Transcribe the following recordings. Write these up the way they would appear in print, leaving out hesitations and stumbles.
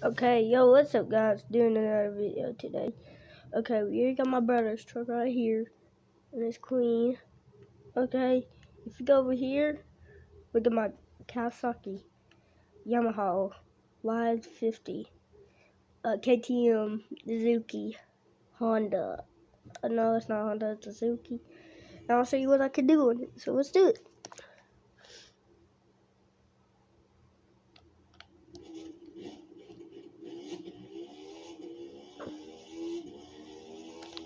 Okay, yo, what's up, guys? Doing another video today. Okay, we already got my brother's truck right here, and it's clean. Okay, if you go over here, look at my Kawasaki, Yamaha, Y50, KTM, Suzuki, Honda. No, it's not Honda, it's Suzuki. And I'll show you what I can do on it. So let's do it.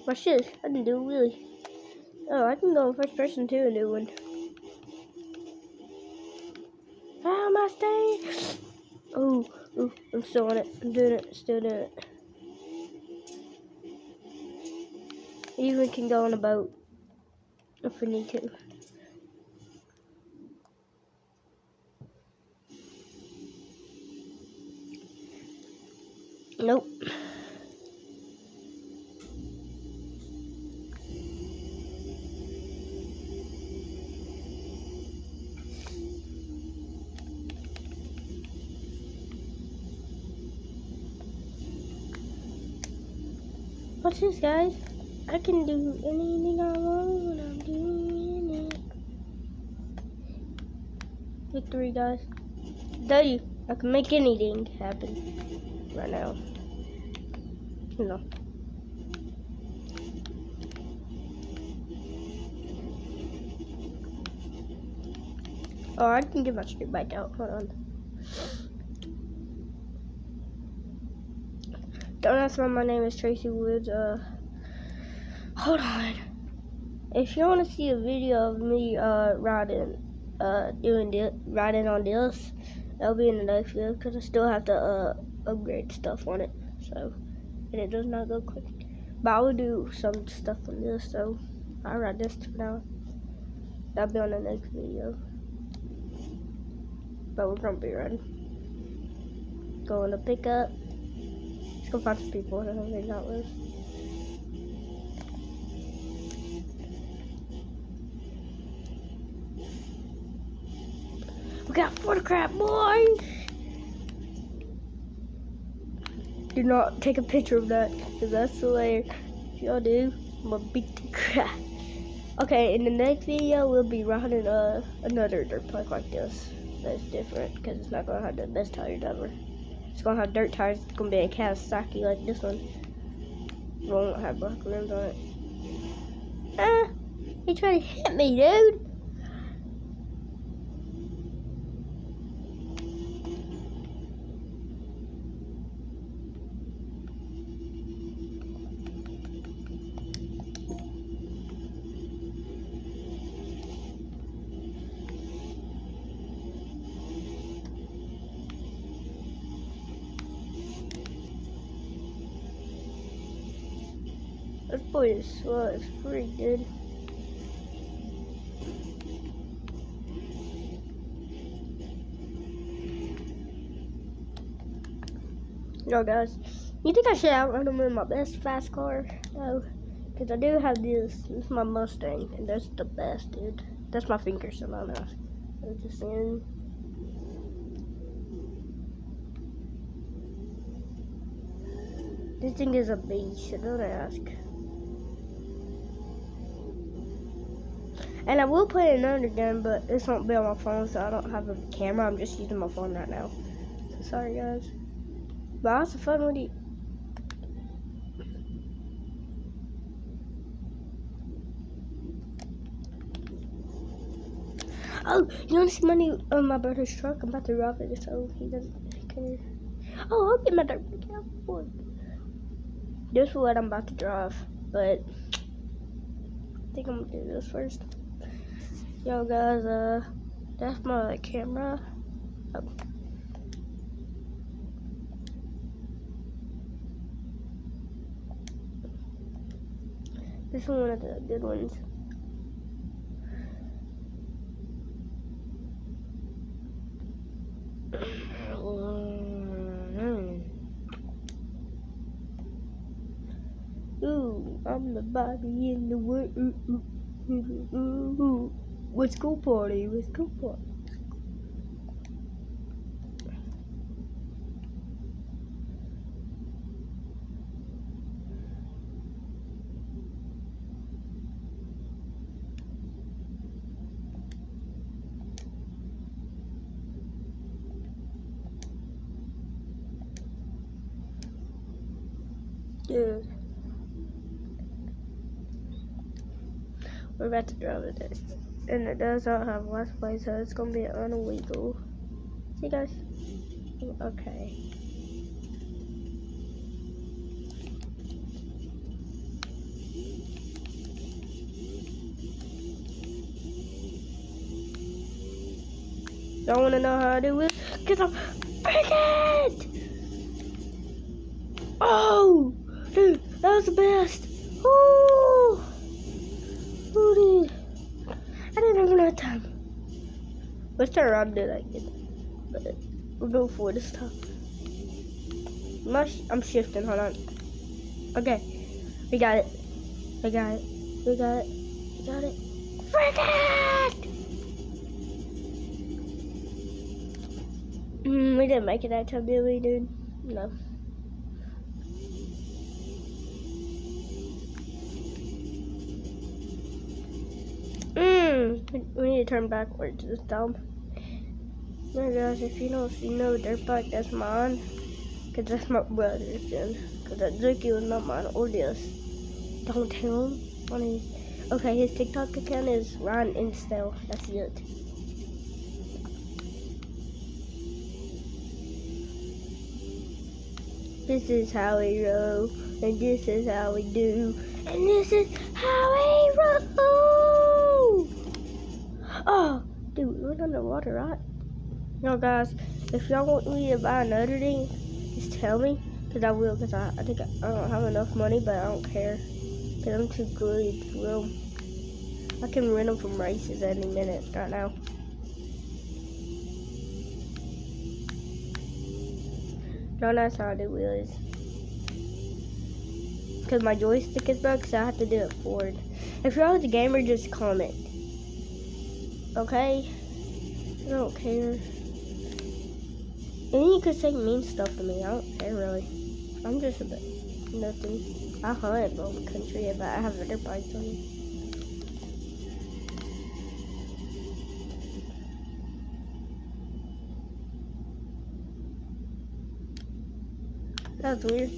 Watch this. I can do really. Oh, I can go in first person too and do one. Ah, my stain. Oh, I'm still on it. I'm doing it. Still doing it. Even can go on a boat if we need to. Nope. Watch this, guys. I can do anything I want when I'm doing it. Victory, guys. Tell you, I can make anything happen right now. You know. Oh, I can get my street bike out. Hold on. Don't ask why my name is Tracy Woods. Hold on. If you want to see a video of me riding on this, that'll be in the next video because I still have to upgrade stuff on it. So, and it does not go quick. But I will do some stuff on this, so I'll ride this for now. That'll be on the next video. But we're gonna be riding. Going to pick up. Let's go find some people. I don't know where they got live. We got for the crap, boys! Do not take a picture of that, because that's hilarious. If y'all do, I'm gonna beat the crap. Okay, in the next video, we'll be riding another dirt bike like this. That's different, because it's not gonna have the best tires ever. It's gonna have dirt tires. It's gonna be a Kawasaki like this one. It won't have black rims on it. Ah, he tried to hit me, dude. This boy is slow. It's pretty good. Yo, guys, you think I should outrun him in my best fast car? No, because I do have this. This is my Mustang, and that's the best, dude. That's my finger, so I'm not. I'm just saying. This thing is a beast, so don't ask. And I will play another game, but this won't be on my phone, so I don't have a camera. I'm just using my phone right now. So sorry, guys. But I had fun with it. Oh, you want to see money on my brother's truck? I'm about to rob it so he doesn't care. Oh, I'll get my dirt bike out for it. This is what I'm about to drive, but I think I'm gonna do this first. Yo, guys, that's my camera. Oh. This is one of the good ones. Ooh, I'm the body in the world. Ooh. Let's go party. Let's go party. Dude. We're about to drive it. And it does not have less play, so it's gonna be illegal. See guys? Okay. Y'all wanna know how I do it? Cause I'm freaking! Oh! Dude, that was the best! Ooh! Ooh, dude. I didn't have enough time. Let's turn around and do that again. But we'll go for this time. I'm shifting, hold on. Okay. We got it. We got it. We got it. We got it. Freaking! We didn't make it that time, did we, dude? No. We need to turn backwards this time. Oh gosh, if you don't see no dirt bike, that's mine. Cause that's my brother's then. Cause that Zuki was not mine or this. Don't tell him. Okay, his TikTok account is Ryan Instel. That's it. This is how we roll, and this is how we do, and this is how we roll. Oh, dude, we went underwater, right? No, guys, if y'all want me to buy another thing, just tell me, cause I will. Cause I think I don't have enough money, but I don't care, cause I'm too good to swim. I can rent them from races any minute right now. Don't ask how I do wheelies. Because my joystick is broke, so I have to do it forward. If you're a gamer, just comment. Okay? I don't care. And you could say mean stuff to me. I don't care, really. I'm just a bit nothing. I hunt in the country, but I have other bikes on me. That's weird.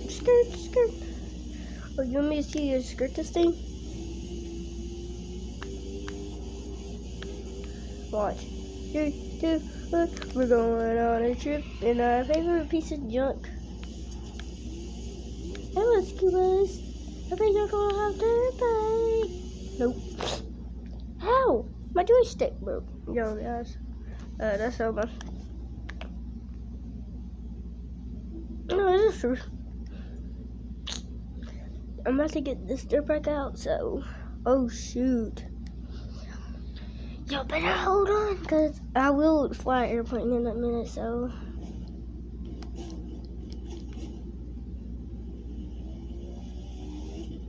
Skirt. Oh, you want me to see your skirt this thing? Watch. 3, 2, 1. We're going on a trip in our favorite piece of junk. Hello, Scubas. I think you're gonna have to pay. Nope. How? My joystick broke. Yo, guys. That's over. No, this is true. I'm about to get this dirt bike out, so. Oh, shoot. Y'all better hold on, because I will fly an airplane in a minute, so.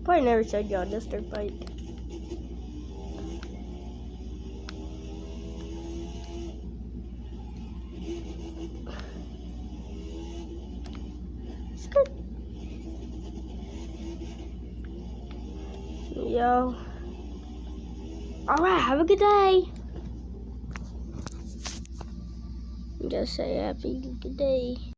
Probably never showed y'all this dirt bike. Skirt. Yo. Alright, have a good day. Just say happy good day.